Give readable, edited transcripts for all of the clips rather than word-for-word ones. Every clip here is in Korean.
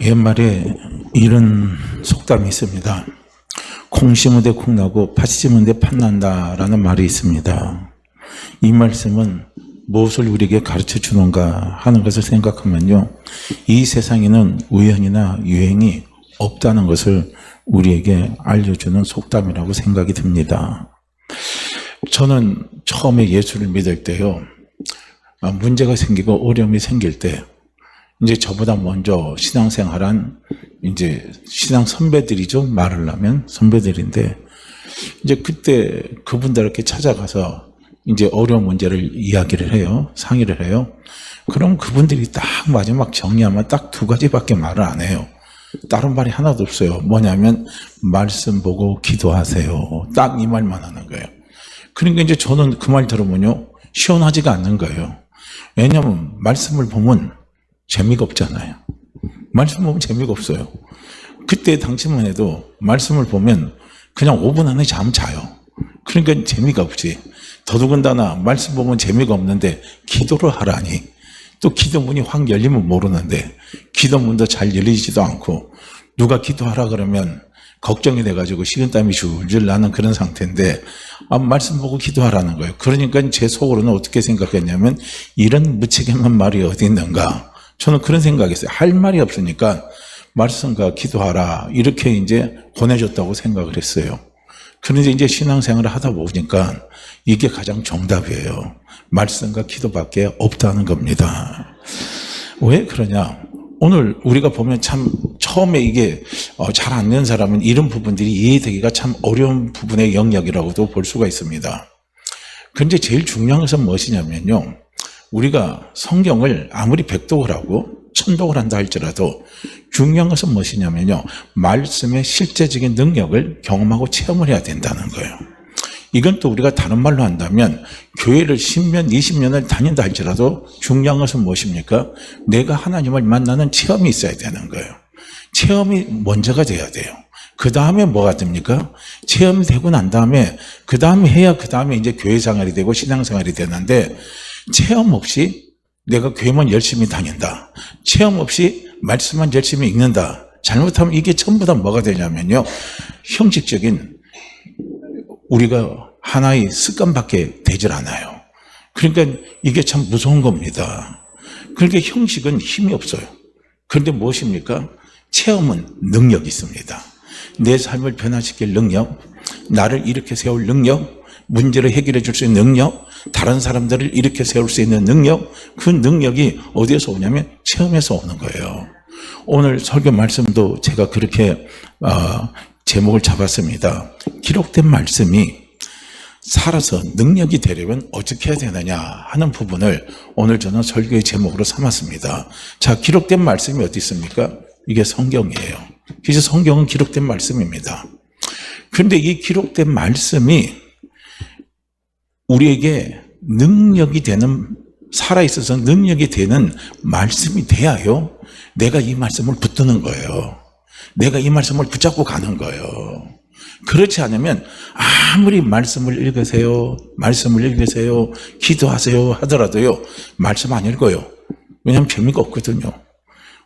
옛말에 이런 속담이 있습니다. 콩 심은 데 콩 나고 팥 심은 데 팥 난다라는 말이 있습니다. 이 말씀은 무엇을 우리에게 가르쳐 주는가 하는 것을 생각하면요, 이 세상에는 우연이나 유행이 없다는 것을 우리에게 알려주는 속담이라고 생각이 듭니다. 저는 처음에 예수를 믿을 때요, 문제가 생기고 어려움이 생길 때 이제 저보다 먼저 신앙생활한 이제 신앙 선배들이죠. 말을 하면 선배들인데, 이제 그때 그분들께 찾아가서 이제 어려운 문제를 이야기를 해요. 상의를 해요. 그럼 그분들이 딱 마지막 정리하면 딱 두 가지밖에 말을 안 해요. 다른 말이 하나도 없어요. 뭐냐면 말씀 보고 기도하세요. 딱 이 말만 하는 거예요. 그러니까 이제 저는 그 말 들으면요, 시원하지가 않는 거예요. 왜냐하면 말씀을 보면 재미가 없잖아요. 말씀 보면 재미가 없어요. 그때 당시만 해도 말씀을 보면 그냥 5분 안에 잠 자요. 그러니까 재미가 없지. 더더군다나 말씀 보면 재미가 없는데 기도를 하라니, 또 기도문이 확 열리면 모르는데 기도문도 잘 열리지도 않고, 누가 기도하라 그러면 걱정이 돼가지고 식은땀이 줄줄 나는 그런 상태인데, 말씀 보고 기도하라는 거예요. 그러니까 제 속으로는 어떻게 생각했냐면, 이런 무책임한 말이 어디 있는가, 저는 그런 생각했어요. 할 말이 없으니까 말씀과 기도하라 이렇게 이제 보내줬다고 생각을 했어요. 그런데 이제 신앙생활을 하다 보니까 이게 가장 정답이에요. 말씀과 기도밖에 없다는 겁니다. 왜 그러냐? 오늘 우리가 보면 참 처음에 이게 잘 안 되는 사람은 이런 부분들이 이해되기가 참 어려운 부분의 영역이라고도 볼 수가 있습니다. 그런데 제일 중요한 것은 무엇이냐면요, 우리가 성경을 아무리 백독을 하고 천독을 한다 할지라도 중요한 것은 무엇이냐면요, 말씀의 실제적인 능력을 경험하고 체험을 해야 된다는 거예요. 이건 또 우리가 다른 말로 한다면 교회를 10년, 20년을 다닌다 할지라도 중요한 것은 무엇입니까? 내가 하나님을 만나는 체험이 있어야 되는 거예요. 체험이 먼저가 돼야 돼요. 그 다음에 뭐가 됩니까? 체험이 되고 난 다음에 그 다음에 해야 그 다음에 이제 교회 생활이 되고 신앙생활이 되는데, 체험 없이 내가 교회만 열심히 다닌다, 체험 없이 말씀만 열심히 읽는다, 잘못하면 이게 전부 다 뭐가 되냐면요, 형식적인 우리가 하나의 습관밖에 되질 않아요. 그러니까 이게 참 무서운 겁니다. 그러니까 형식은 힘이 없어요. 그런데 무엇입니까? 체험은 능력이 있습니다. 내 삶을 변화시킬 능력, 나를 일으켜 세울 능력, 문제를 해결해 줄 수 있는 능력, 다른 사람들을 일으켜 세울 수 있는 능력, 그 능력이 어디에서 오냐면 체험에서 오는 거예요. 오늘 설교 말씀도 제가 그렇게 제목을 잡았습니다. 기록된 말씀이 살아서 능력이 되려면 어떻게 해야 되느냐 하는 부분을 오늘 저는 설교의 제목으로 삼았습니다. 자, 기록된 말씀이 어디 있습니까? 이게 성경이에요. 그래서 성경은 기록된 말씀입니다. 그런데 이 기록된 말씀이 우리에게 능력이 되는, 살아있어서 능력이 되는 말씀이 돼야요, 내가 이 말씀을 붙드는 거예요. 내가 이 말씀을 붙잡고 가는 거예요. 그렇지 않으면 아무리 말씀을 읽으세요, 기도하세요 하더라도요, 말씀 안 읽어요. 왜냐하면 재미가 없거든요.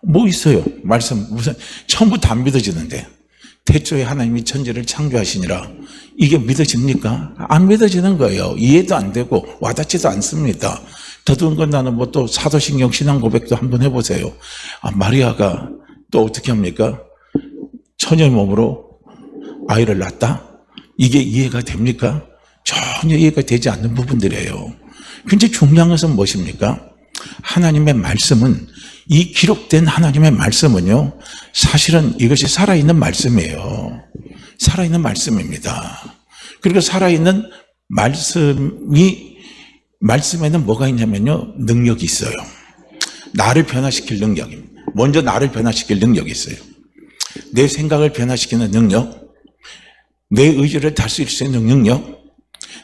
뭐 있어요? 말씀 무슨 처음부터 안 믿어지는데, 태초에 하나님이 천지를 창조하시니라, 이게 믿어집니까? 안 믿어지는 거예요. 이해도 안 되고 와닿지도 않습니다. 더더군다나 뭐 또 사도신경 신앙 고백도 한번 해보세요. 마리아가 또 어떻게 합니까? 처녀의 몸으로 아이를 낳았다? 이게 이해가 됩니까? 전혀 이해가 되지 않는 부분들이에요. 근데 중요한 것은 무엇입니까? 하나님의 말씀은, 이 기록된 하나님의 말씀은요, 사실은 이것이 살아있는 말씀이에요. 살아있는 말씀입니다. 그리고 살아있는 말씀에는 뭐가 있냐면요, 능력이 있어요. 나를 변화시킬 능력입니다. 먼저 나를 변화시킬 능력이 있어요. 내 생각을 변화시키는 능력, 내 의지를 다스릴 수 있는 능력,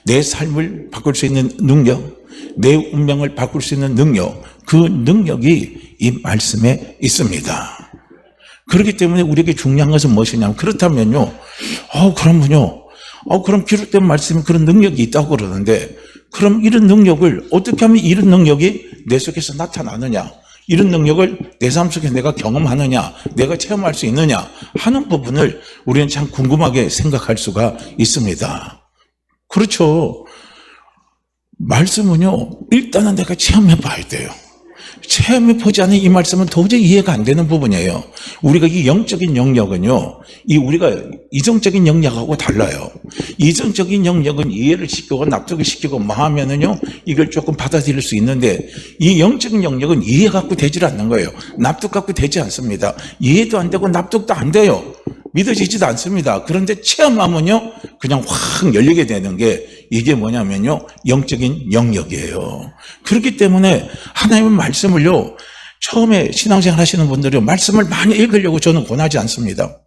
내 삶을 바꿀 수 있는 능력, 내 운명을 바꿀 수 있는 능력, 그 능력이 이 말씀에 있습니다. 그렇기 때문에 우리에게 중요한 것은 무엇이냐면, 그렇다면요, 그럼 기록된 말씀에 그런 능력이 있다고 그러는데, 그럼 이런 능력을 어떻게 하면 이런 능력이 내 속에서 나타나느냐? 이런 능력을 내 삶 속에 내가 경험하느냐, 내가 체험할 수 있느냐 하는 부분을 우리는 참 궁금하게 생각할 수가 있습니다. 그렇죠. 말씀은요, 일단은 내가 체험해 봐야 돼요. 체험해 보지 않은 이 말씀은 도저히 이해가 안 되는 부분이에요. 우리가 이 영적인 영역은요, 우리가 이성적인 영역하고 달라요. 이성적인 영역은 이해를 시키고 납득을 시키고 뭐 하면은요, 이걸 조금 받아들일 수 있는데, 이 영적인 영역은 이해 갖고 되질 않는 거예요. 납득 갖고 되지 않습니다. 이해도 안 되고 납득도 안 돼요. 믿어지지도 않습니다. 그런데 체험하면요, 그냥 확 열리게 되는 게 이게 뭐냐면요, 영적인 영역이에요. 그렇기 때문에 하나님의 말씀을요, 처음에 신앙생활 하시는 분들이 말씀을 많이 읽으려고 저는 권하지 않습니다.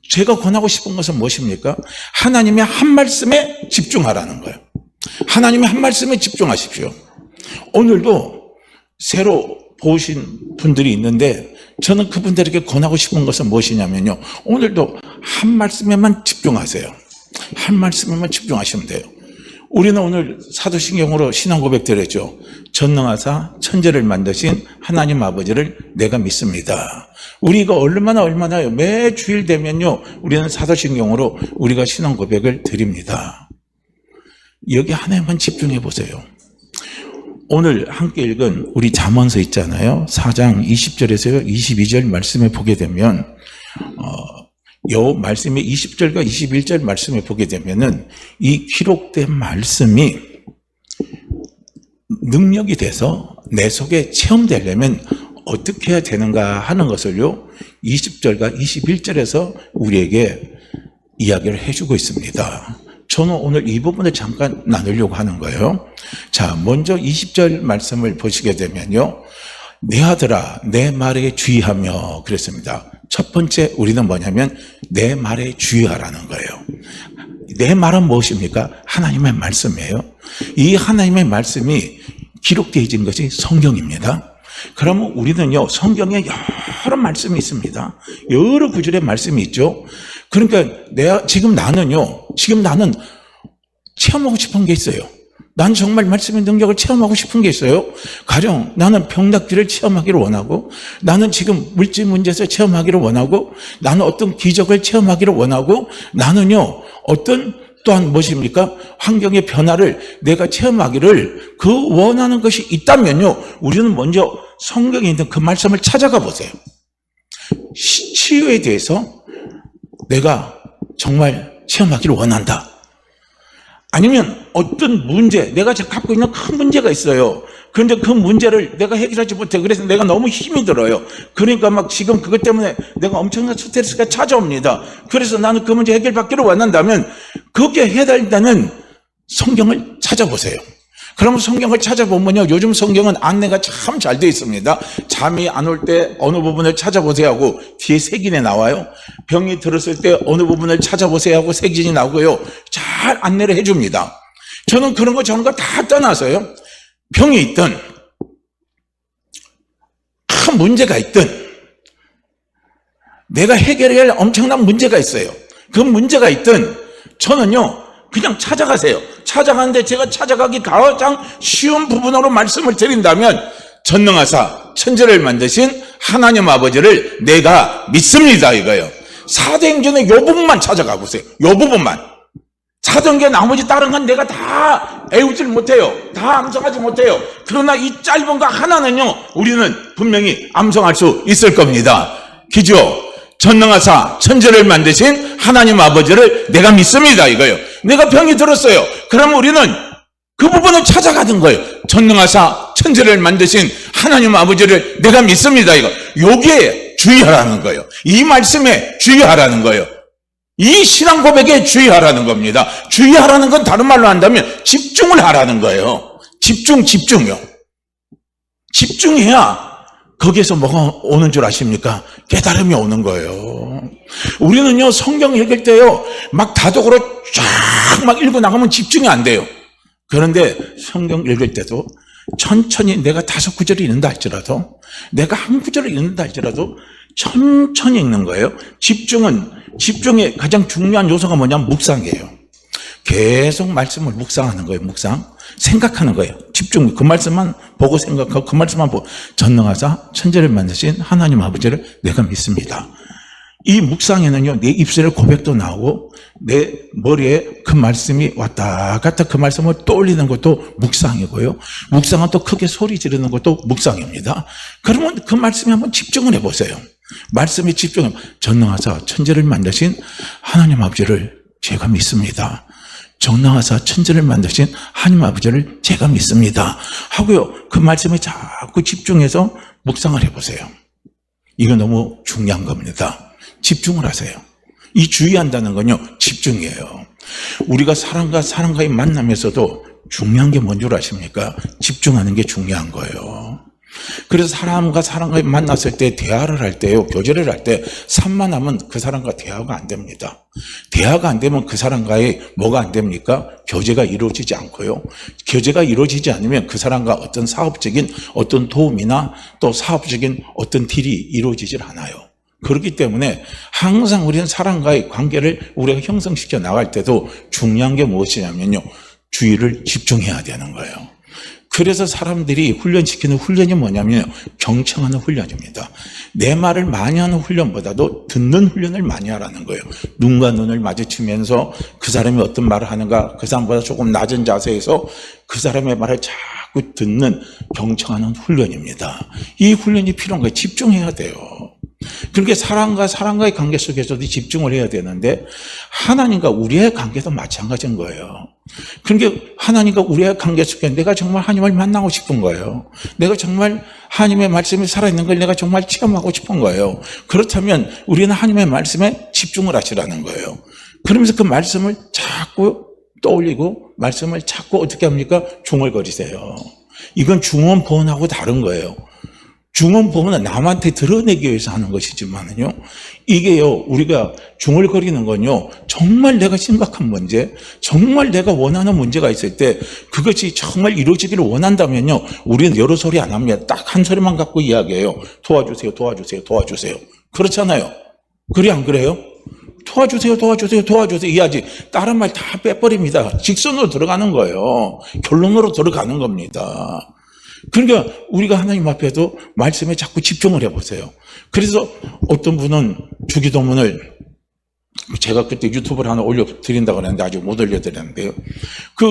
제가 권하고 싶은 것은 무엇입니까? 하나님의 한 말씀에 집중하라는 거예요. 하나님의 한 말씀에 집중하십시오. 오늘도 새로 보신 분들이 있는데 저는 그분들에게 권하고 싶은 것은 무엇이냐면요, 오늘도 한 말씀에만 집중하세요. 한 말씀에만 집중하시면 돼요. 우리는 오늘 사도신경으로 신앙 고백 드렸죠. 전능하사 천지를 만드신 하나님 아버지를 내가 믿습니다. 우리가 얼마나 매 주일 되면요, 우리는 사도신경으로 우리가 신앙 고백을 드립니다. 여기 하나에만 집중해 보세요. 오늘 함께 읽은 우리 잠언서 있잖아요. 4장 20절에서 22절 말씀에 보게 되면 요 말씀의 20절과 21절 말씀에 보게 되면은 이 기록된 말씀이 능력이 돼서 내 속에 체험되려면 어떻게 해야 되는가 하는 것을요, 20절과 21절에서 우리에게 이야기를 해주고 있습니다. 저는 오늘 이 부분을 잠깐 나누려고 하는 거예요. 자, 먼저 20절 말씀을 보시게 되면요, 내 아들아 내 말에 주의하며 그랬습니다. 첫 번째 우리는 뭐냐면 내 말에 주의하라는 거예요. 내 말은 무엇입니까? 하나님의 말씀이에요. 이 하나님의 말씀이 기록되어진 것이 성경입니다. 그러면 우리는요, 성경에 여러 말씀이 있습니다. 여러 구절의 말씀이 있죠. 그러니까 지금 나는 체험하고 싶은 게 있어요. 난 정말 말씀의 능력을 체험하고 싶은 게 있어요. 가령 나는 병낫기를 체험하기를 원하고, 나는 지금 물질 문제에서 체험하기를 원하고, 나는 어떤 기적을 체험하기를 원하고, 나는요 또한 무엇입니까? 환경의 변화를 내가 체험하기를 그 원하는 것이 있다면요, 우리는 먼저 성경에 있는 그 말씀을 찾아가 보세요. 치유에 대해서 내가 정말 체험하기를 원한다. 아니면 어떤 문제, 내가 갖고 있는 큰 문제가 있어요. 그런데 그 문제를 내가 해결하지 못해. 그래서 내가 너무 힘이 들어요. 그러니까 막 지금 그것 때문에 내가 엄청난 스트레스가 찾아옵니다. 그래서 나는 그 문제 해결받기를 원한다면 그게 해달라는 성경을 찾아보세요. 그러면 성경을 찾아보면요, 요즘 성경은 안내가 참 잘 되어 있습니다. 잠이 안 올 때 어느 부분을 찾아보세요 하고 뒤에 색인에 나와요. 병이 들었을 때 어느 부분을 찾아보세요 하고 색인이 나오고요, 잘 안내를 해줍니다. 저는 그런 거 저런 거 다 떠나서요, 병이 있든 큰 문제가 있든 내가 해결해야 할 엄청난 문제가 있어요. 그 문제가 있든 저는요, 그냥 찾아가세요. 찾아가는데 제가 찾아가기 가장 쉬운 부분으로 말씀을 드린다면 전능하사 천지를 만드신 하나님 아버지를 내가 믿습니다 이거예요. 사도행전의 요 부분만 찾아가 보세요. 요 부분만. 사도행전 나머지 다른 건 내가 다 애우질 못해요. 다 암송하지 못해요. 그러나 이 짧은 거 하나는요, 우리는 분명히 암송할 수 있을 겁니다. 기죠? 전능하사 천지를 만드신 하나님 아버지를 내가 믿습니다 이거예요. 내가 병이 들었어요. 그러면 우리는 그 부분을 찾아가는 거예요. 전능하사 천지를 만드신 하나님 아버지를 내가 믿습니다 이거. 여기에 주의하라는 거예요. 이 말씀에 주의하라는 거예요. 이 신앙 고백에 주의하라는 겁니다. 주의하라는 건 다른 말로 한다면 집중을 하라는 거예요. 집중요. 집중해야 거기에서 뭐가 오는 줄 아십니까? 깨달음이 오는 거예요. 우리는요, 성경 읽을 때요, 막 다독으로 쫙 막 읽고 나가면 집중이 안 돼요. 그런데 성경 읽을 때도 천천히, 내가 5구절을 읽는다 할지라도, 내가 한 구절을 읽는다 할지라도 천천히 읽는 거예요. 집중의 가장 중요한 요소가 뭐냐면 묵상이에요. 계속 말씀을 묵상하는 거예요. 묵상. 생각하는 거예요. 집중. 그 말씀만 보고 생각하고 그 말씀만 보고 전능하사 천지를 만드신 하나님 아버지를 내가 믿습니다. 이 묵상에는요, 내 입술에 고백도 나오고 내 머리에 그 말씀이 왔다 갔다 그 말씀을 떠올리는 것도 묵상이고요. 묵상은 또 크게 소리 지르는 것도 묵상입니다. 그러면 그 말씀에 한번 집중을 해보세요. 말씀에 집중해. 전능하사 천지를 만드신 하나님 아버지를 제가 믿습니다. 전능하사 천지를 만드신 하나님 아버지를 제가 믿습니다. 하고요, 그 말씀에 자꾸 집중해서 묵상을 해보세요. 이거 너무 중요한 겁니다. 집중을 하세요. 이 주의한다는 건요, 집중이에요. 우리가 사람과 사람과의 만남에서도 중요한 게 뭔 줄 아십니까? 집중하는 게 중요한 거예요. 그래서 사람과 사람과 만났을 때 대화를 할 때요, 교제를 할 때 산만하면 그 사람과 대화가 안 됩니다. 대화가 안 되면 그 사람과의 뭐가 안 됩니까? 교제가 이루어지지 않고요. 교제가 이루어지지 않으면 그 사람과 어떤 사업적인 어떤 도움이나 또 사업적인 어떤 딜이 이루어지질 않아요. 그렇기 때문에 항상 우리는 사람과의 관계를 우리가 형성시켜 나갈 때도 중요한 게 무엇이냐면요, 주의를 집중해야 되는 거예요. 그래서 사람들이 훈련시키는 훈련이 뭐냐면 경청하는 훈련입니다. 내 말을 많이 하는 훈련보다도 듣는 훈련을 많이 하라는 거예요. 눈과 눈을 마주치면서 그 사람이 어떤 말을 하는가, 그 사람보다 조금 낮은 자세에서 그 사람의 말을 자꾸 듣는 경청하는 훈련입니다. 이 훈련이 필요한 거예요. 집중해야 돼요. 그렇게 사람과 사람과의 관계 속에서도 집중을 해야 되는데 하나님과 우리의 관계도 마찬가지인 거예요. 그러니까 하나님과 우리의 관계 속에 내가 정말 하나님을 만나고 싶은 거예요. 내가 정말 하나님의 말씀이 살아있는 걸 내가 정말 체험하고 싶은 거예요. 그렇다면 우리는 하나님의 말씀에 집중을 하시라는 거예요. 그러면서 그 말씀을 자꾸 떠올리고 말씀을 자꾸 어떻게 합니까? 중얼거리세요. 이건 중언부언하고 다른 거예요. 중언부언은 남한테 드러내기 위해서 하는 것이지만요, 이게요, 우리가 중얼거리는 건요, 정말 내가 심각한 문제, 정말 내가 원하는 문제가 있을 때 그것이 정말 이루어지기를 원한다면요, 우리는 여러 소리 안 합니다. 딱 한 소리만 갖고 이야기해요. 도와주세요, 도와주세요, 도와주세요. 그렇잖아요. 그래 안 그래요? 도와주세요, 도와주세요, 도와주세요 이야지. 다른 말 다 빼버립니다. 직선으로 들어가는 거예요. 결론으로 들어가는 겁니다. 그러니까 우리가 하나님 앞에도 말씀에 자꾸 집중을 해보세요. 그래서 어떤 분은 주기도문을, 제가 그때 유튜브를 하나 올려드린다고 했는데 아직 못 올려드렸는데요, 그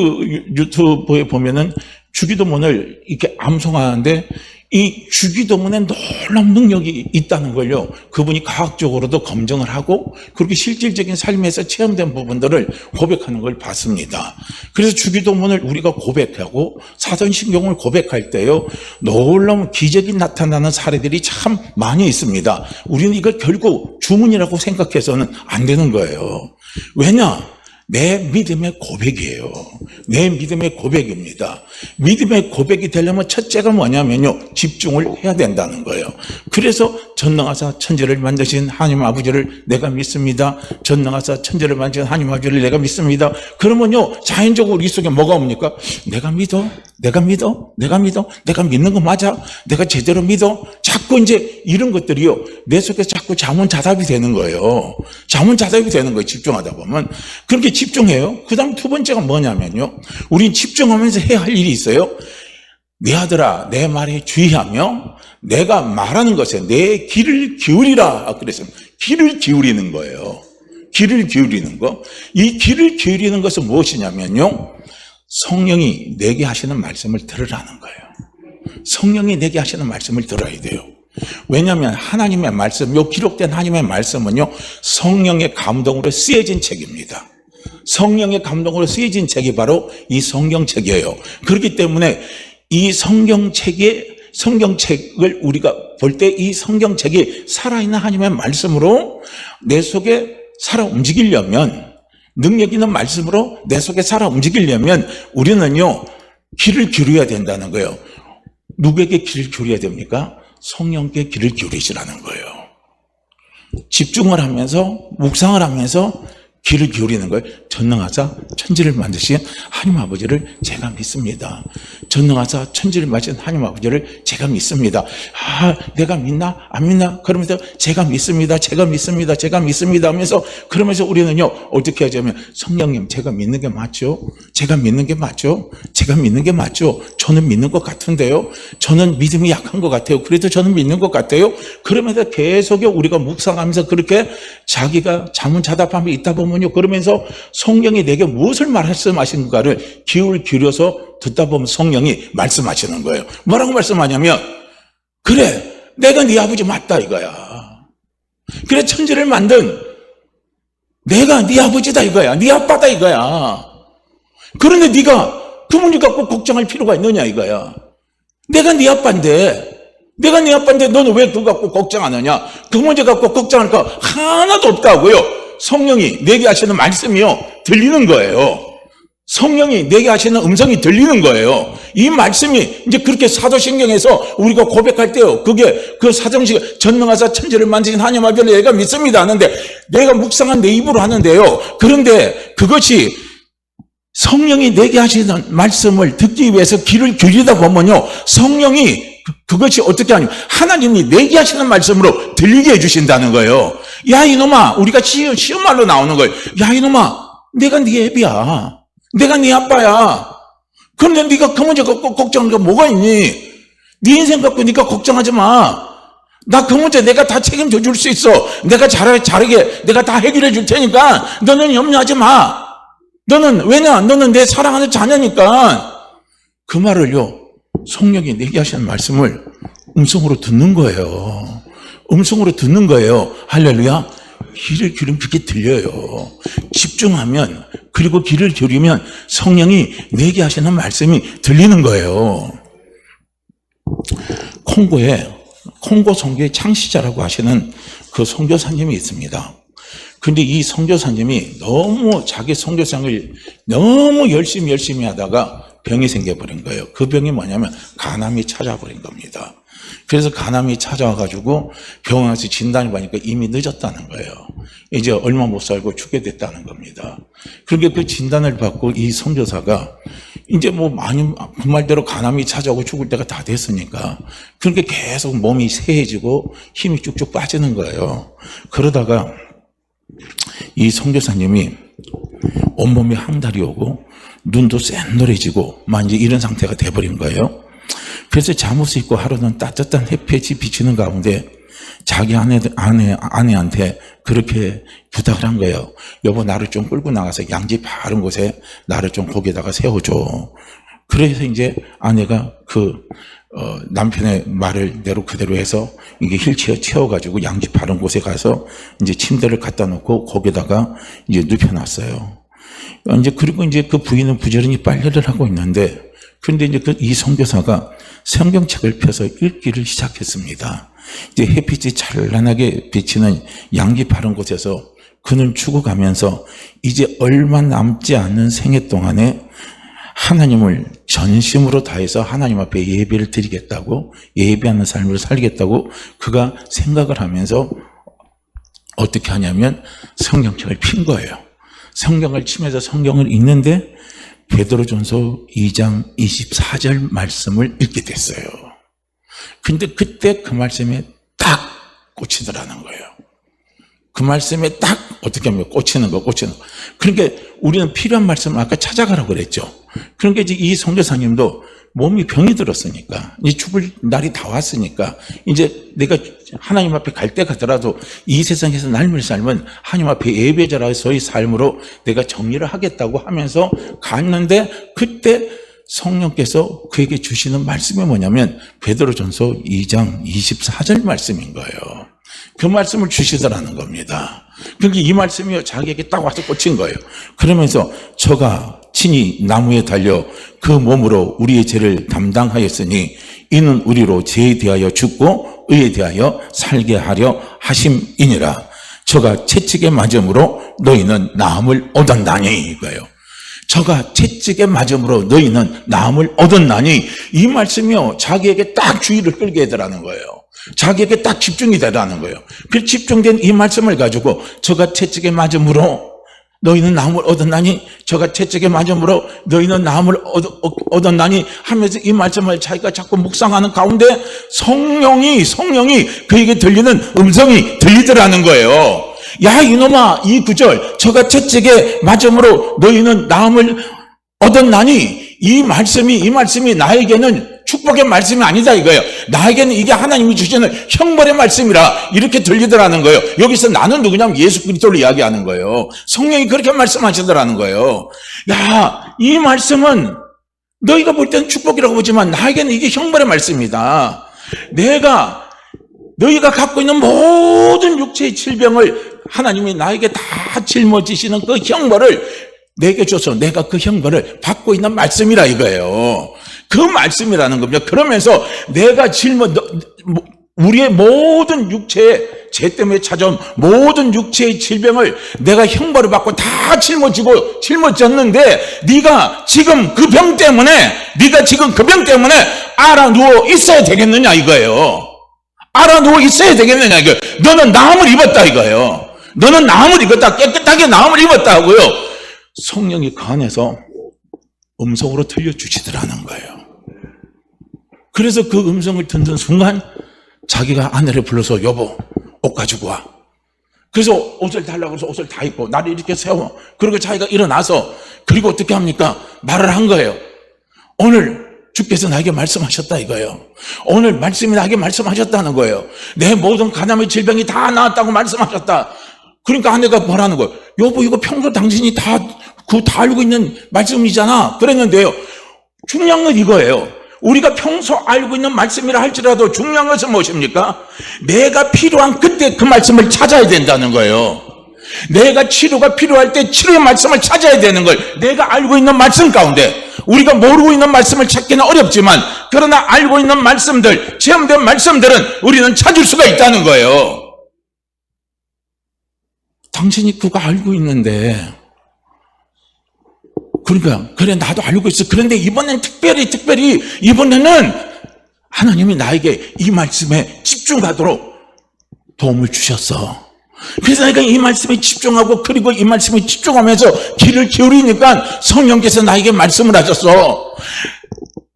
유튜브에 보면은 주기도문을 이렇게 암송하는데 이 주기도문에 놀라운 능력이 있다는 걸요, 그분이 과학적으로도 검증을 하고 그렇게 실질적인 삶에서 체험된 부분들을 고백하는 걸 봤습니다. 그래서 주기도문을 우리가 고백하고 사전신경을 고백할 때요, 놀라운 기적이 나타나는 사례들이 참 많이 있습니다. 우리는 이걸 결국 주문이라고 생각해서는 안 되는 거예요. 왜냐? 내 믿음의 고백이에요. 내 믿음의 고백입니다. 믿음의 고백이 되려면 첫째가 뭐냐면요, 집중을 해야 된다는 거예요. 그래서 전능하사 천지를 만드신 하나님 아버지를 내가 믿습니다. 전능하사 천지를 만드신 하나님 아버지를 내가 믿습니다. 그러면요, 자연적으로 우리 속에 뭐가 옵니까? 내가 믿어, 내가 믿어, 내가 믿어, 내가 믿는 거 맞아, 내가 제대로 믿어. 자꾸 이제 이런 것들이요, 내 속에 자꾸 자문자답이 되는 거예요. 자문자답이 되는 거예요, 집중하다 보면. 그렇게 집중해요. 그 다음 두 번째가 뭐냐면요, 우린 집중하면서 해야 할 일이 있어요. 내 아들아, 내 말에 주의하며 내가 말하는 것에 내 귀를 기울이라 그랬습니다. 귀를 기울이는 거예요. 귀를 기울이는 거. 이 귀를 기울이는 것은 무엇이냐면요, 성령이 내게 하시는 말씀을 들으라는 거예요. 성령이 내게 하시는 말씀을 들어야 돼요. 왜냐하면 하나님의 말씀, 요 기록된 하나님의 말씀은요, 성령의 감동으로 쓰여진 책입니다. 성령의 감동으로 쓰여진 책이 바로 이 성경책이에요. 그렇기 때문에 이 성경책을 우리가 볼 때 이 성경책이 살아있는 하나님의 말씀으로 내 속에 살아 움직이려면, 능력 있는 말씀으로 내 속에 살아 움직이려면 우리는요, 귀를 기울여야 된다는 거예요. 누구에게 귀를 기울여야 됩니까? 성령께 귀를 기울이시라는 거예요. 집중을 하면서 묵상을 하면서 귀를 기울이는 거예요. 전능하사 천지를 만드신 하나님 아버지를 제가 믿습니다. 전능하사 천지를 만드신 하나님 아버지를 제가 믿습니다. 내가 믿나? 안 믿나? 그러면서 제가 믿습니다. 제가 믿습니다. 제가 믿습니다 하면서, 그러면서 우리는요 어떻게 하자면, 성령님 제가 믿는 게 맞죠? 제가 믿는 게 맞죠? 제가 믿는 게 맞죠? 저는 믿는 것 같은데요? 저는 믿음이 약한 것 같아요. 그래도 저는 믿는 것 같아요? 그러면서 계속 우리가 묵상하면서 그렇게 자기가 잠은 자다 밤에 있다 보면요, 그러면서 성령이 내게 무엇을 말씀하시는가를 귀를 기울여서 듣다 보면 성령이 말씀하시는 거예요. 뭐라고 말씀하냐면, 그래 내가 네 아버지 맞다 이거야. 그래 천지를 만든 내가 네 아버지다 이거야. 네 아빠다 이거야. 그런데 네가 그 문제 갖고 걱정할 필요가 있느냐 이거야. 내가 네 아빠인데 너는 왜 그거 갖고 걱정 안 하냐? 그 문제 갖고 걱정할 거 하나도 없다고요. 성령이 내게 하시는 말씀이요 들리는 거예요. 성령이 내게 하시는 음성이 들리는 거예요. 이 말씀이 이제 그렇게 사도신경에서 우리가 고백할 때요, 그게 그 사정식 전능하사 천지를 만드신 하나님 아버지를 내가 믿습니다 하는데, 내가 묵상한 내 입으로 하는데요, 그런데 그것이 성령이 내게 하시는 말씀을 듣기 위해서 귀를 기울이다 보면요, 성령이 그것이 어떻게 하냐면 하나님이 내게 하시는 말씀으로 들리게 해주신다는 거예요. 야 이놈아, 우리가 쉬운 말로 나오는 거예요. 야 이놈아, 내가 네 애비야. 내가 네 아빠야. 그런데 네가 그 문제 갖고 걱정하는 게 뭐가 있니? 네 인생 갖고 네가 걱정하지 마. 나 그 문제 내가 다 책임져 줄 수 있어. 내가 잘하게 내가 다 해결해 줄 테니까 너는 염려하지 마. 너는 내 사랑하는 자녀니까. 그 말을요, 성령이 내게 하시는 말씀을 음성으로 듣는 거예요. 음성으로 듣는 거예요. 할렐루야. 귀를 기울이면 그게 들려요. 집중하면, 그리고 귀를 기울이면 성령이 내게 하시는 말씀이 들리는 거예요. 콩고 선교의 창시자라고 하시는 그 선교사님이 있습니다. 근데 이 선교사님이 너무 자기 선교생을 너무 열심히 하다가 병이 생겨버린 거예요. 그 병이 뭐냐면 간암이 찾아버린 겁니다. 그래서 간암이 찾아와가지고 병원 가서 진단을 받으니까 이미 늦었다는 거예요. 이제 얼마 못 살고 죽게 됐다는 겁니다. 그러니까 그 진단을 받고 이 선교사가 이제 뭐 많이 그 말대로 간암이 찾아오고 죽을 때가 다 됐으니까, 그러니까 계속 몸이 쇠해지고 힘이 쭉쭉 빠지는 거예요. 그러다가 이 선교사님이 온몸이 항달이 오고 눈도 쎄노래지고 막 이제 이런 상태가 돼버린 거예요. 그래서 잠옷을 입고 하루는 따뜻한 햇볕이 비치는 가운데 자기 아내한테 그렇게 부탁을 한 거예요. 여보, 나를 좀 끌고 나가서 양지 바른 곳에 나를 좀 거기다가 세워줘. 그래서 이제 아내가 남편의 말을 그대로 해서 이게 휠체어 채워가지고 양지 바른 곳에 가서 이제 침대를 갖다 놓고 거기다가 이제 눕혀놨어요. 이제 그리고 이제 그 부인은 부지런히 빨래를 하고 있는데, 그런데 이제 이 선교사가 성경책을 펴서 읽기를 시작했습니다. 이제 햇빛이 찬란하게 비치는 양지 바른 곳에서 그는 죽어가면서 이제 얼마 남지 않은 생애 동안에 하나님을 전심으로 다해서 하나님 앞에 예배를 드리겠다고, 예배하는 삶을 살겠다고 그가 생각을 하면서 어떻게 하냐면 성경책을 핀 거예요. 성경을 치면서 성경을 읽는데 베드로전서 2장 24절 말씀을 읽게 됐어요. 근데 그때 그 말씀에 딱 꽂히더라는 거예요. 그 말씀에 딱 어떻게 하면 꽂히는 거. 그러니까 우리는 필요한 말씀을 아까 찾아가라고 그랬죠. 그러니까 이제 이 선교사님도 몸이 병이 들었으니까, 이제 죽을 날이 다 왔으니까, 이제 내가 하나님 앞에 갈 때 가더라도 이 세상에서 삶을 살면 하나님 앞에 예배자로서의 삶으로 내가 정리를 하겠다고 하면서 갔는데, 그때 성령께서 그에게 주시는 말씀이 뭐냐면 베드로전서 2장 24절 말씀인 거예요. 그 말씀을 주시더라는 겁니다. 그러니까 이 말씀이 자기에게 딱 와서 꽂힌 거예요. 그러면서 저가 친히 나무에 달려 그 몸으로 우리의 죄를 담당하였으니 이는 우리로 죄에 대하여 죽고 의에 대하여 살게 하려 하심이니라. 저가 채찍에 맞음으로 너희는 나음을 얻었나니, 이거예요. 저가 채찍에 맞음으로 너희는 나음을 얻었나니, 이 말씀이요 자기에게 딱 주의를 끌게 하더라는 거예요. 자기에게 딱 집중이 되라는 거예요. 그 집중된 이 말씀을 가지고 저가 채찍에 맞음으로 너희는 나음을 얻었나니 저가 채찍에 맞음으로 너희는 나음을 얻었나니 하면서 이 말씀을 자기가 자꾸 묵상하는 가운데 성령이 그에게 들리는 음성이 들리더라는 거예요. 야 이놈아, 이 구절, 저가 채찍에 맞음으로 너희는 나음을 얻었나니 이 말씀이 나에게는 축복의 말씀이 아니다 이거예요. 나에게는 이게 하나님이 주시는 형벌의 말씀이라 이렇게 들리더라는 거예요. 여기서 나는 누구냐면 예수 그리스도를 이야기하는 거예요. 성령이 그렇게 말씀하시더라는 거예요. 야, 이 말씀은 너희가 볼 때는 축복이라고 보지만 나에게는 이게 형벌의 말씀이다. 너희가 갖고 있는 모든 육체의 질병을 하나님이 나에게 다 짊어지시는 그 형벌을 내게 줘서 내가 그 형벌을 받고 있는 말씀이라 이거예요. 그 말씀이라는 겁니다. 그러면서 내가 우리의 모든 육체의 죄 때문에 찾아온 모든 육체의 질병을 내가 형벌을 받고 다 짊어졌는데 네가 지금 그 병 때문에 알아 누워 있어야 되겠느냐 이거예요. 알아 누워 있어야 되겠느냐 이거예요. 너는 나음을 입었다 이거예요. 너는 나음을 입었다. 깨끗하게 나음을 입었다 하고요. 성령이 그 안에서 음성으로 들려주시더라는 거예요. 그래서 그 음성을 듣는 순간 자기가 아내를 불러서 여보 옷 가지고 와. 그래서 옷을 달라고 해서 옷을 다 입고 나를 이렇게 세워. 그리고 자기가 일어나서 그리고 어떻게 합니까? 말을 한 거예요. 오늘 주께서 나에게 말씀하셨다 이거예요. 오늘 말씀이 나에게 말씀하셨다는 거예요. 내 모든 간암의 질병이 다 나았다고 말씀하셨다. 그러니까 아내가 뭐라는 거예요? 여보 이거 평소 당신이 다 알고 있는 말씀이잖아. 그랬는데요. 중요한 건 이거예요. 우리가 평소 알고 있는 말씀이라 할지라도 중요한 것은 무엇입니까? 내가 필요한 그때 그 말씀을 찾아야 된다는 거예요. 내가 치료가 필요할 때 치료의 말씀을 찾아야 되는 걸 내가 알고 있는 말씀 가운데 우리가 모르고 있는 말씀을 찾기는 어렵지만 그러나 알고 있는 말씀들, 체험된 말씀들은 우리는 찾을 수가 있다는 거예요. 당신이 그거 알고 있는데 그러니까 그래 나도 알고 있어. 그런데 이번엔 특별히 이번에는 하나님이 나에게 이 말씀에 집중하도록 도움을 주셨어. 그래서 내가 이 말씀에 집중하고 그리고 이 말씀에 집중하면서 귀를 기울이니까 성령께서 나에게 말씀을 하셨어.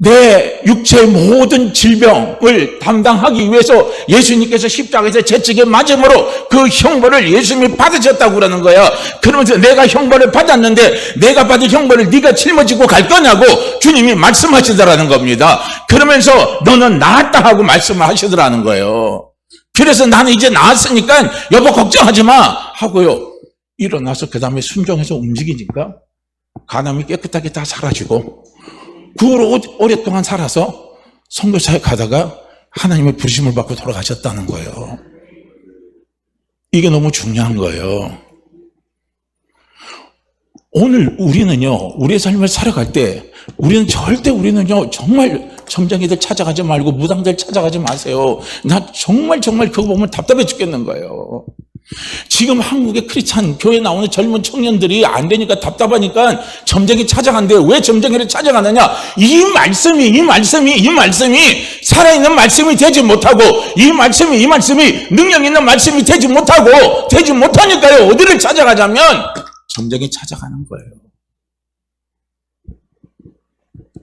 내 육체의 모든 질병을 담당하기 위해서 예수님께서 십자가에서 채찍에 맞음으로 그 형벌을 예수님이 받으셨다고 그러는 거야. 그러면서 내가 형벌을 받았는데 내가 받은 형벌을 네가 짊어지고 갈 거냐고 주님이 말씀하시더라는 겁니다. 그러면서 너는 나았다 하고 말씀을 하시더라는 거예요. 그래서 나는 이제 나았으니까 여보 걱정하지 마 하고요. 일어나서 그 다음에 순종해서 움직이니까 간암이 깨끗하게 다 사라지고 그 후로 오랫동안 살아서 선교사에 가다가 하나님의 부르심을 받고 돌아가셨다는 거예요. 이게 너무 중요한 거예요. 오늘 우리는요, 우리의 삶을 살아갈 때 우리는요, 정말 점쟁이들 찾아가지 말고 무당들 찾아가지 마세요. 나 정말 그거 보면 답답해 죽겠는 거예요. 지금 한국의 크리스찬 교회 나오는 젊은 청년들이 안 되니까 답답하니까 점쟁이 찾아간대요. 왜 점쟁이를 찾아가느냐? 이 말씀이 살아있는 말씀이 되지 못하고 이 말씀이 능력 있는 말씀이 되지 못하니까요. 어디를 찾아가자면 점쟁이 찾아가는 거예요.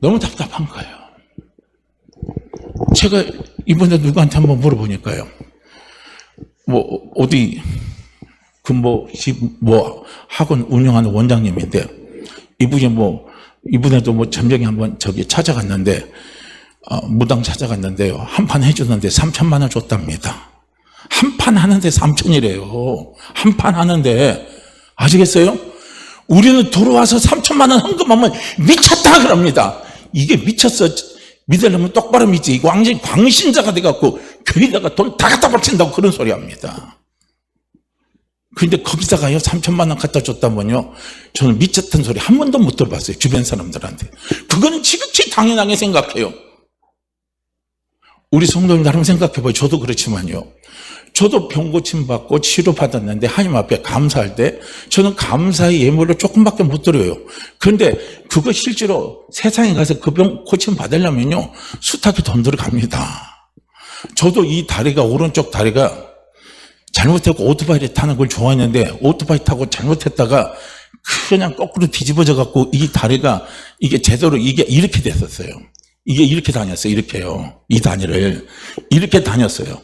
너무 답답한 거예요. 제가 이번에 누구한테 한번 물어보니까요. 어디, 학원 운영하는 원장님인데, 이분에도 점쟁이 한번 찾아갔는데, 무당 찾아갔는데요. 한 판 해주는데 3천만 원 줬답니다. 한 판 하는데 3천이래요. 한 판 하는데, 아시겠어요? 우리는 들어와서 3천만 원 헌금하면 미쳤다 그럽니다. 이게 미쳤어. 믿으려면 똑바로 믿지. 이거 완전히 광신자가 돼갖고 교회에다가 돈 다 갖다 바친다고 그런 소리 합니다. 그런데 거기다가요 3천만 원 갖다 줬다면요 저는 미쳤다는 소리 한 번도 못 들어봤어요. 주변 사람들한테. 그거는 지극히 당연하게 생각해요. 우리 성도님 나름 생각해봐요. 저도 그렇지만요. 저도 병 고침 받고 치료 받았는데 하나님 앞에 감사할 때 저는 감사의 예물을 조금밖에 못 드려요. 그런데 그거 실제로 세상에 가서 그 병 고침 받으려면요 숱하게 돈 들어갑니다. 저도 이 다리가 오른쪽 다리가 잘못했고 오토바이를 타는 걸 좋아했는데 오토바이 타고 잘못했다가 그냥 거꾸로 뒤집어져 갖고 이 다리가 이게 제대로 이게 이렇게 됐었어요. 이게 이렇게 다녔어요. 이렇게요. 이 다리를 이렇게 다녔어요.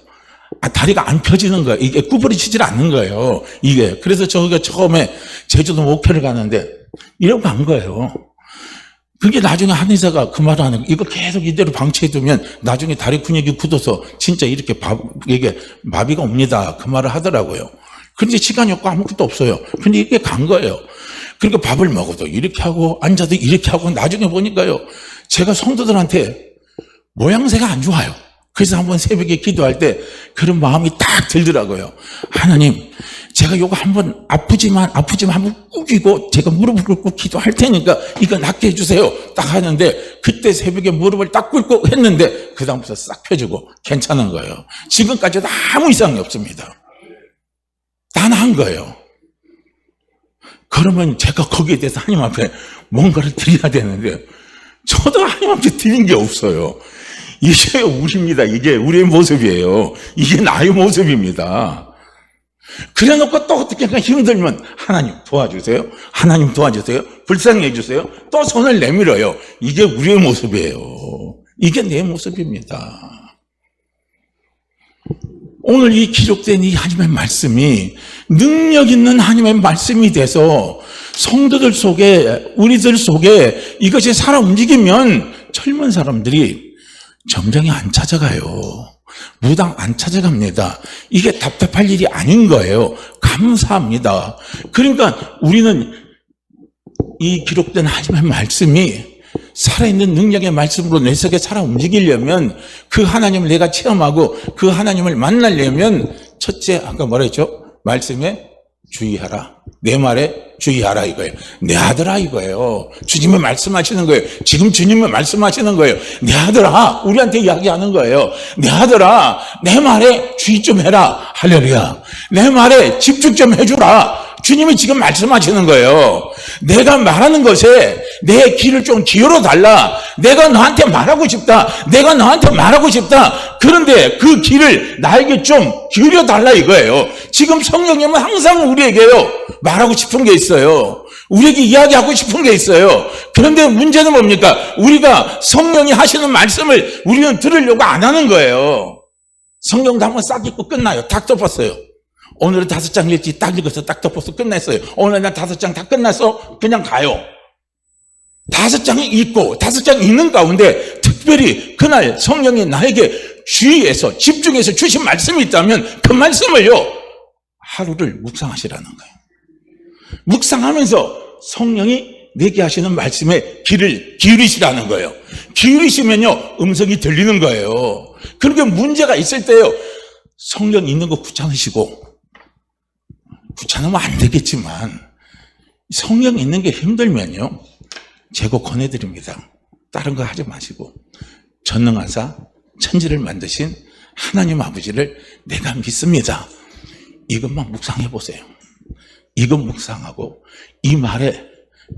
다리가 안 펴지는 거예요. 이게 구부러지질 않는 거예요. 이게. 그래서 저희가 처음에 제주도 목표를 가는데 이러고 간 거예요. 그게 나중에 한의사가 그 말을 하는 거예요. 이거 계속 이대로 방치해두면 나중에 다리 근육이 굳어서 진짜 이렇게 이게 마비가 옵니다. 그 말을 하더라고요. 그런데 시간이 없고 아무것도 없어요. 근데 이게 간 거예요. 그러니까 밥을 먹어도 이렇게 하고 앉아도 이렇게 하고 나중에 보니까요. 제가 성도들한테 모양새가 안 좋아요. 그래서 한번 새벽에 기도할 때 그런 마음이 딱 들더라고요. 하나님, 제가 요거 한번 아프지만 한번 꾸기고 제가 무릎을 꿇고 기도할 테니까 이거 낫게 해주세요. 딱 하는데 그때 새벽에 무릎을 딱 꿇고 했는데 그 다음부터 싹 펴지고 괜찮은 거예요. 지금까지도 아무 이상이 없습니다. 다 나은 거예요. 그러면 제가 거기에 대해서 하나님 앞에 뭔가를 드려야 되는데 저도 하나님한테 드린 게 없어요. 이게 우리입니다. 이게 우리의 모습이에요. 이게 나의 모습입니다. 그래 놓고 또 어떻게 힘들면 하나님 도와주세요. 하나님 도와주세요. 불쌍히 해주세요. 또 손을 내밀어요. 이게 우리의 모습이에요. 이게 내 모습입니다. 오늘 이 기록된 이 하나님의 말씀이 능력 있는 하나님의 말씀이 돼서 성도들 속에 우리들 속에 이것이 살아 움직이면 젊은 사람들이 점장이 안 찾아가요. 무당 안 찾아갑니다. 이게 답답할 일이 아닌 거예요. 감사합니다. 그러니까 우리는 이 기록된 하나님의 말씀이 살아있는 능력의 말씀으로 내 속에 살아 움직이려면 그 하나님을 내가 체험하고 그 하나님을 만나려면 첫째 아까 뭐라 했죠? 말씀에 주의하라. 내 말에 주의하라 이거예요. 내 아들아 이거예요. 주님이 말씀하시는 거예요. 지금 주님이 말씀하시는 거예요. 내 아들아 우리한테 이야기하는 거예요. 내 아들아 내 말에 주의 좀 해라. 할렐루야. 내 말에 집중 좀 해주라. 주님이 지금 말씀하시는 거예요. 내가 말하는 것에 내 귀를 좀 기울여 달라. 내가 너한테 말하고 싶다. 내가 너한테 말하고 싶다. 그런데 그 귀를 나에게 좀 기울여 달라 이거예요. 지금 성령님은 항상 우리에게요. 말하고 싶은 게 있어요. 우리에게 이야기하고 싶은 게 있어요. 그런데 문제는 뭡니까? 우리가 성령이 하시는 말씀을 우리는 들으려고 안 하는 거예요. 성경도 한번 싹 읽고 끝나요. 딱 덮었어요. 오늘은 5장 읽지 딱 읽어서 딱 덮어서 끝냈어요. 오늘 난 5장 다 끝났어. 그냥 가요. 5장이 읽고 5장 읽는 가운데 특별히 그날 성령이 나에게 주의해서 집중해서 주신 말씀이 있다면 그 말씀을요 하루를 묵상하시라는 거예요. 묵상하면서 성령이 내게 하시는 말씀에 귀를 기울이시라는 거예요. 기울이시면요 음성이 들리는 거예요. 그러니까 문제가 있을 때요 성령 있는 거 귀찮으면 안 되겠지만 성령 있는 게 힘들면요 제거 권해드립니다. 다른 거 하지 마시고 전능하사 천지를 만드신 하나님 아버지를 내가 믿습니다. 이것만 묵상해 보세요. 이것 묵상하고 이 말에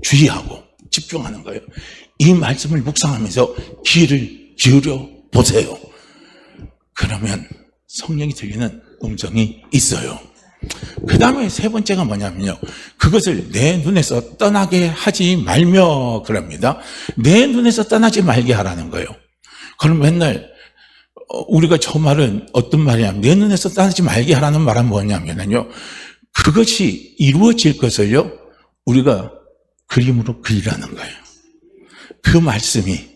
주의하고 집중하는 거예요. 이 말씀을 묵상하면서 귀를 기울여 보세요. 그러면 성령이 들리는 음성이 있어요. 그 다음에 세 번째가 뭐냐면요. 그것을 내 눈에서 떠나게 하지 말며 그럽니다. 내 눈에서 떠나지 말게 하라는 거예요. 그럼 맨날 우리가 저 말은 어떤 말이냐면 내 눈에서 떠나지 말게 하라는 말은 뭐냐면요. 그것이 이루어질 것을요. 우리가 그림으로 그리라는 거예요. 그 말씀이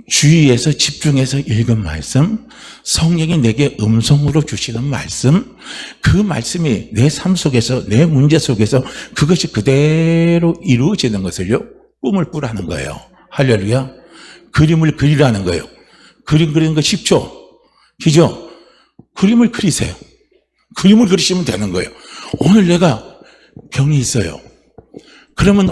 주의해서 집중해서 읽은 말씀, 성령이 내게 음성으로 주시는 말씀, 그 말씀이 내 삶 속에서 내 문제 속에서 그것이 그대로 이루어지는 것을요 꿈을 꾸라는 거예요. 할렐루야. 그림을 그리라는 거예요. 그림 그리는 거 쉽죠? 그죠? 그림을 그리세요. 그림을 그리시면 되는 거예요. 오늘 내가 병이 있어요. 그러면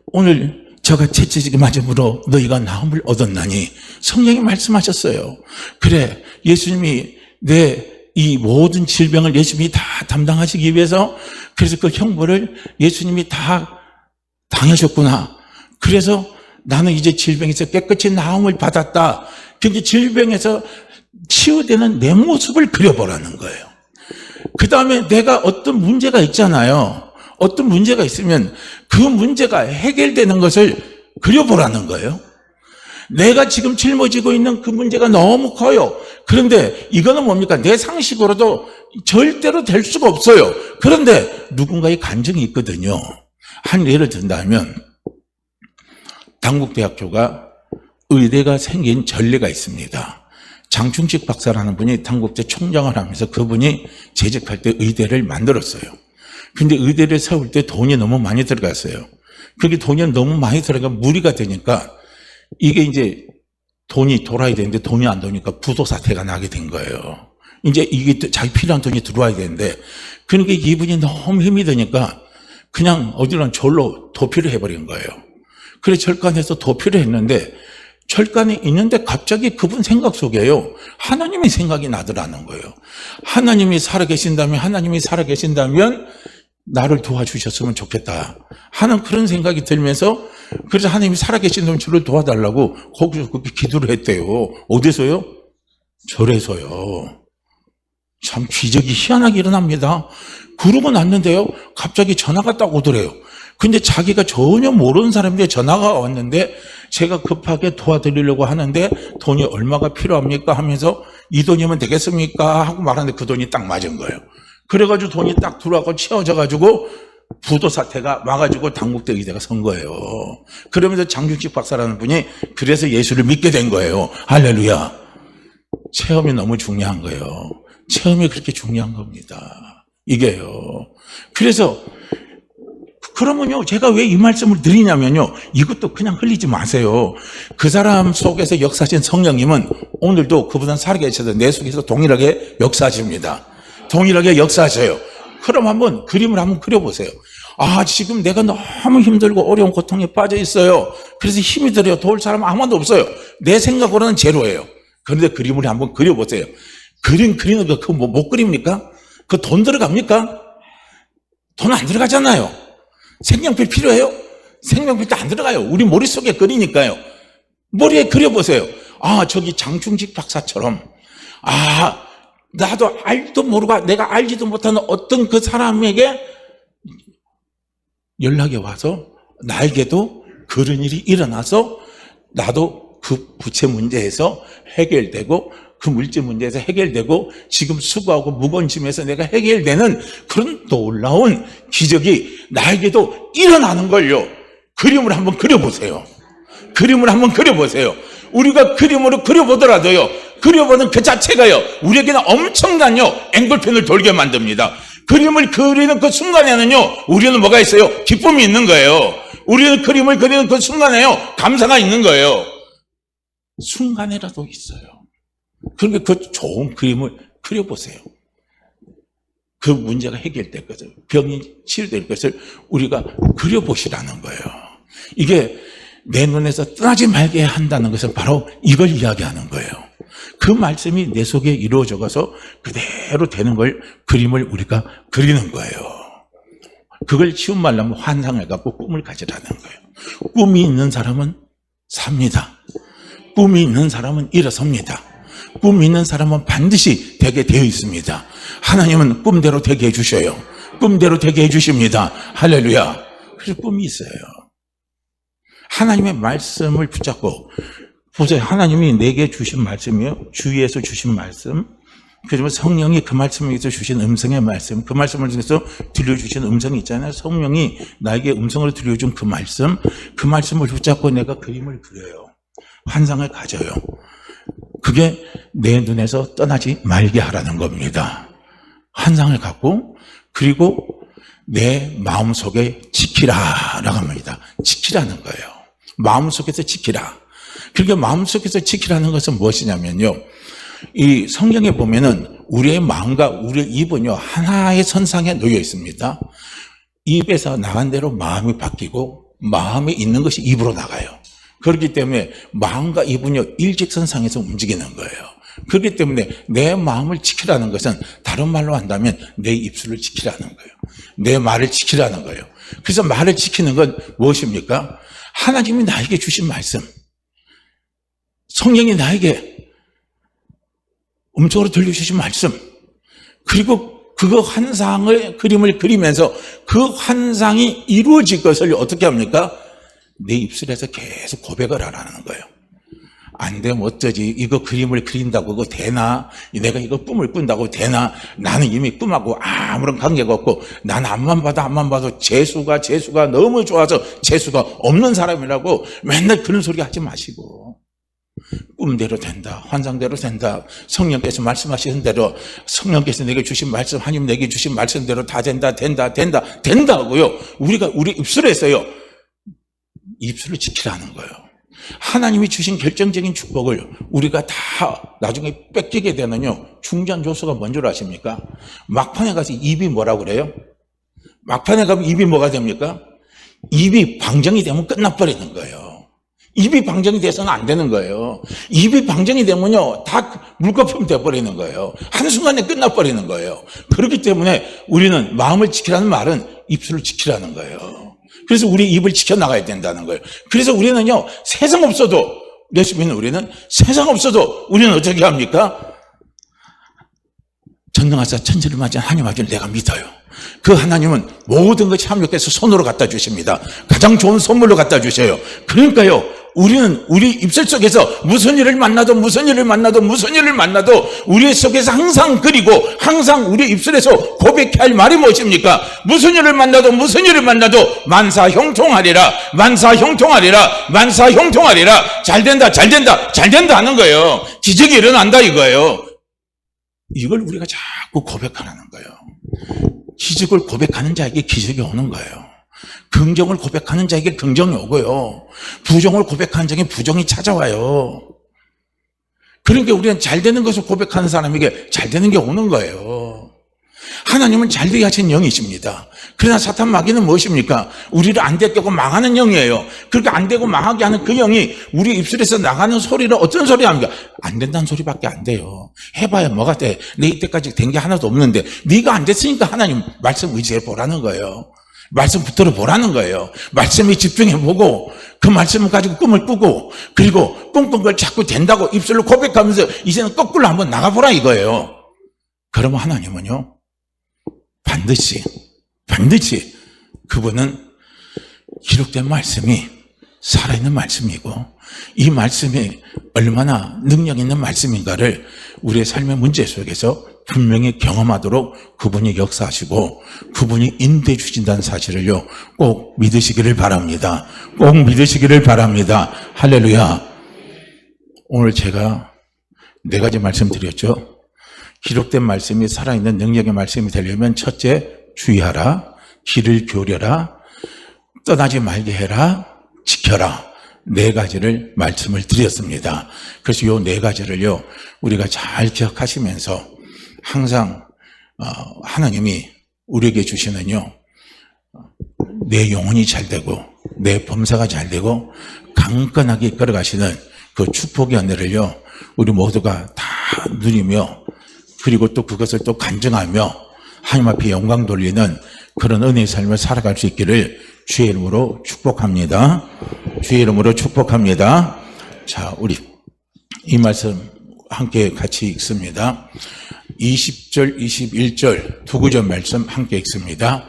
오늘 저가 채찍이 맞음으로 너희가 나음을 얻었나니 성령이 말씀하셨어요. 그래 예수님이 내 이 모든 질병을 예수님이 다 담당하시기 위해서 그래서 그 형벌을 예수님이 다 당하셨구나. 그래서 나는 이제 질병에서 깨끗이 나음을 받았다. 그게 질병에서 치유되는 내 모습을 그려보라는 거예요. 그 다음에 내가 어떤 문제가 있잖아요. 어떤 문제가 있으면 그 문제가 해결되는 것을 그려보라는 거예요. 내가 지금 짊어지고 있는 그 문제가 너무 커요. 그런데 이거는 뭡니까? 내 상식으로도 절대로 될 수가 없어요. 그런데 누군가의 간증이 있거든요. 한 예를 든다면 당국대학교가 의대가 생긴 전례가 있습니다. 장충식 박사라는 분이 당국대 총장을 하면서 그분이 재직할 때 의대를 만들었어요. 근데 의대를 세울 때 돈이 너무 많이 들어갔어요. 그게 돈이 너무 많이 들어가 무리가 되니까 이게 이제 돈이 돌아야 되는데 돈이 안 도니까 부도 사태가 나게 된 거예요. 이제 이게 자기 필요한 돈이 들어와야 되는데 그러니까 이분이 너무 힘이 드니까 그냥 어디로 절로 도피를 해버린 거예요. 그래서 철관에서 도피를 했는데 철관에 있는데 갑자기 그분 생각 속에요. 하나님의 생각이 나더라는 거예요. 하나님이 살아계신다면 나를 도와주셨으면 좋겠다 하는 그런 생각이 들면서 그래서 하나님이 살아계신다면 저를 도와달라고 거기서 그렇게 기도를 했대요. 어디서요? 절에서요. 참 기적이 희한하게 일어납니다. 그러고 났는데요. 갑자기 전화가 딱 오더래요. 근데 자기가 전혀 모르는 사람인데 전화가 왔는데 제가 급하게 도와드리려고 하는데 돈이 얼마가 필요합니까? 하면서 이 돈이면 되겠습니까? 하고 말하는데 그 돈이 딱 맞은 거예요. 그래가지고 돈이 딱 들어가고 채워져가지고 부도 사태가 와가지고 당국대 의대가 선 거예요. 그러면서 장충식 박사라는 분이 그래서 예수를 믿게 된 거예요. 할렐루야. 체험이 너무 중요한 거예요. 체험이 그렇게 중요한 겁니다. 이게요. 그래서 그러면요, 제가 왜 이 말씀을 드리냐면요, 이것도 그냥 흘리지 마세요. 그 사람 속에서 역사하신 성령님은 오늘도 그분은 살아계셔서 내 속에서 동일하게 역사하십니다. 동일하게 역사하셔요. 그럼 한번 그림을 한번 그려보세요. 아, 지금 내가 너무 힘들고 어려운 고통에 빠져 있어요. 그래서 힘이 들어요. 도울 사람 아무도 없어요. 내 생각으로는 제로예요. 그런데 그림을 한번 그려보세요. 그림 그리는 거 그거 못 그립니까? 그 돈 들어갑니까? 돈 안 들어가잖아요. 색연필 필요해요? 색연필도 안 들어가요. 우리 머릿속에 그리니까요. 머리에 그려보세요. 아, 저기 장충식 박사처럼 나도 알도 모르고 내가 알지도 못하는 어떤 그 사람에게 연락이 와서 나에게도 그런 일이 일어나서 나도 그 부채 문제에서 해결되고 그 물질 문제에서 해결되고 지금 수고하고 무거운 짐에서 내가 해결되는 그런 놀라운 기적이 나에게도 일어나는 걸요. 그림을 한번 그려보세요. 그림을 한번 그려보세요. 우리가 그림으로 그려보더라도요, 그려보는 그 자체가요, 우리에게는 엄청난요 앵글펜을 돌게 만듭니다. 그림을 그리는 그 순간에는요, 우리는 뭐가 있어요? 기쁨이 있는 거예요. 우리는 그림을 그리는 그 순간에요, 감사가 있는 거예요. 순간이라도 있어요. 그러니까 그 좋은 그림을 그려보세요. 그 문제가 해결될 것을, 병이 치료될 것을 우리가 그려보시라는 거예요. 이게 내 눈에서 떠나지 말게 한다는 것은 바로 이걸 이야기하는 거예요. 그 말씀이 내 속에 이루어져 가서 그대로 되는 걸, 그림을 우리가 그리는 거예요. 그걸 쉬운 말로 하면 환상을 갖고 꿈을 가지라는 거예요. 꿈이 있는 사람은 삽니다. 꿈이 있는 사람은 일어섭니다. 꿈이 있는 사람은 반드시 되게 되어 있습니다. 하나님은 꿈대로 되게 해주셔요. 꿈대로 되게 해주십니다. 할렐루야. 그래서 꿈이 있어요. 하나님의 말씀을 붙잡고 보세요. 하나님이 내게 주신 말씀이요, 주위에서 주신 말씀, 그리고 성령이 그 말씀에서 주신 음성의 말씀, 그 말씀을 통해서 들려주신 음성이 있잖아요. 성령이 나에게 음성으로 들려준 그 말씀을 붙잡고 내가 그림을 그려요. 환상을 가져요. 그게 내 눈에서 떠나지 말게 하라는 겁니다. 환상을 갖고, 그리고 내 마음속에 지키라라고 합니다. 지키라는 거예요. 마음속에서 지키라. 그러니까 마음속에서 지키라는 것은 무엇이냐면요, 이 성경에 보면은 우리의 마음과 우리의 입은요, 하나의 선상에 놓여 있습니다. 입에서 나간 대로 마음이 바뀌고 마음에 있는 것이 입으로 나가요. 그렇기 때문에 마음과 입은요, 일직선상에서 움직이는 거예요. 그렇기 때문에 내 마음을 지키라는 것은 다른 말로 한다면 내 입술을 지키라는 거예요. 내 말을 지키라는 거예요. 그래서 말을 지키는 건 무엇입니까? 하나님이 나에게 주신 말씀, 성령이 나에게 음성으로 들려주신 말씀, 그리고 그 환상을 그림을 그리면서 그 환상이 이루어질 것을 어떻게 합니까? 내 입술에서 계속 고백을 하라는 거예요. 안 되면 어쩌지? 이거 그림을 그린다고 그거 되나? 내가 이거 꿈을 꾼다고 되나? 나는 이미 꿈하고 아무런 관계가 없고 난 앞만 봐도 재수가 너무 좋아서 재수가 없는 사람이라고 맨날 그런 소리 하지 마시고 꿈대로 된다, 환상대로 된다, 성령께서 말씀하시는 대로 성령께서 내게 주신 말씀, 하나님 내게 주신 말씀대로 다 된다고요. 우리가 우리 입술에서요, 입술을 지키라는 거예요. 하나님이 주신 결정적인 축복을 우리가 다 나중에 뺏기게 되면요, 중간 요소가 뭔 줄 아십니까? 막판에 가서 입이 뭐라고 그래요? 막판에 가면 입이 뭐가 됩니까? 입이 방정이 되면 끝나버리는 거예요. 입이 방정이 돼서는 안 되는 거예요. 입이 방정이 되면요, 다 물거품 돼버리는 거예요. 한순간에 끝나버리는 거예요. 그렇기 때문에 우리는 마음을 지키라는 말은 입술을 지키라는 거예요. 그래서 우리 입을 지켜나가야 된다는 거예요. 그래서 우리는요, 세상 없어도, 예수 믿는 우리는 세상 없어도 우리는 어떻게 합니까? 전능하사 천지를 맞은 하나님 아버지를 내가 믿어요. 그 하나님은 모든 것이 합력해서 손으로 갖다 주십니다. 가장 좋은 선물로 갖다 주셔요. 그러니까요, 우리는 우리 입술 속에서 무슨 일을 만나도 우리 속에서 항상, 그리고 항상 우리 입술에서 고백해야 할 말이 무엇입니까? 무슨 일을 만나도 만사형통하리라 잘된다 하는 거예요. 기적이 일어난다 이거예요. 이걸 우리가 자꾸 고백하라는 거예요. 기적을 고백하는 자에게 기적이 오는 거예요. 긍정을 고백하는 자에게 긍정이 오고요. 부정을 고백하는 자에게 부정이 찾아와요. 그러니까 우리는 잘 되는 것을 고백하는 사람에게 잘 되는 게 오는 거예요. 하나님은 잘 되게 하신 영이십니다. 그러나 사탄 마귀는 무엇입니까? 우리를 안 되게 하고 망하는 영이에요. 그렇게 안 되고 망하게 하는 그 영이 우리 입술에서 나가는 소리를 어떤 소리 합니까? 안 된다는 소리밖에 안 돼요. 해봐야 뭐가 돼? 내 이때까지 된 게 하나도 없는데 네가 안 됐으니까 하나님 말씀 의지해 보라는 거예요. 말씀 붙들어 보라는 거예요. 말씀에 집중해 보고 그 말씀을 가지고 꿈을 꾸고, 그리고 꿈꾼 걸 자꾸 된다고 입술로 고백하면서 이제는 거꾸로 한번 나가보라 이거예요. 그러면 하나님은요, 반드시 그분은 기록된 말씀이 살아있는 말씀이고 이 말씀이 얼마나 능력 있는 말씀인가를 우리의 삶의 문제 속에서 분명히 경험하도록 그분이 역사하시고 그분이 인도해 주신다는 사실을요, 꼭 믿으시기를 바랍니다. 꼭 믿으시기를 바랍니다. 할렐루야. 오늘 제가 4가지 말씀드렸죠. 기록된 말씀이 살아있는 능력의 말씀이 되려면 첫째, 주의하라, 길을 기울여라, 떠나지 말게 해라, 지켜라. 4가지를 말씀을 드렸습니다. 그래서 이 4가지를요, 우리가 잘 기억하시면서 항상 하나님이 우리에게 주시는요, 내 영혼이 잘 되고 내 범사가 잘 되고 강건하게 이끌어가시는 그 축복의 은혜를요, 우리 모두가 다 누리며, 그리고 또 그것을 또 간증하며 하나님 앞에 영광 돌리는 그런 은혜의 삶을 살아갈 수 있기를 주의 이름으로 축복합니다. 주의 이름으로 축복합니다. 자, 우리 이 말씀 함께 같이 읽습니다. 20절, 21절 두 구절 말씀 함께 읽습니다.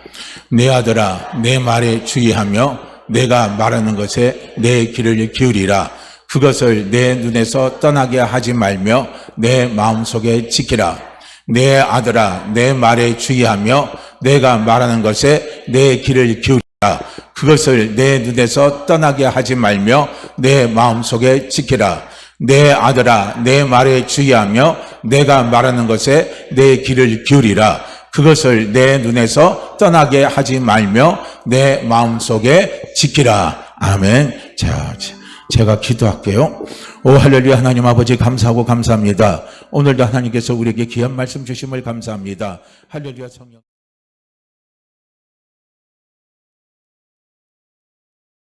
내 아들아, 내 말에 주의하며 내가 말하는 것에 내 귀를 기울이라. 그것을 내 눈에서 떠나게 하지 말며 내 마음속에 지키라. 내 아들아, 내 말에 주의하며 내가 말하는 것에 내 귀를 기울이라. 그것을 내 눈에서 떠나게 하지 말며 내 마음속에 지키라. 내 아들아, 내 말에 주의하며 내가 말하는 것에 내 귀를 기울이라. 그것을 내 눈에서 떠나게 하지 말며 내 마음속에 지키라. 아멘. 자, 제가 기도할게요. 오 할렐루야. 하나님 아버지 감사하고 감사합니다. 오늘도 하나님께서 우리에게 귀한 말씀 주심을 감사합니다. 할렐루야. 성령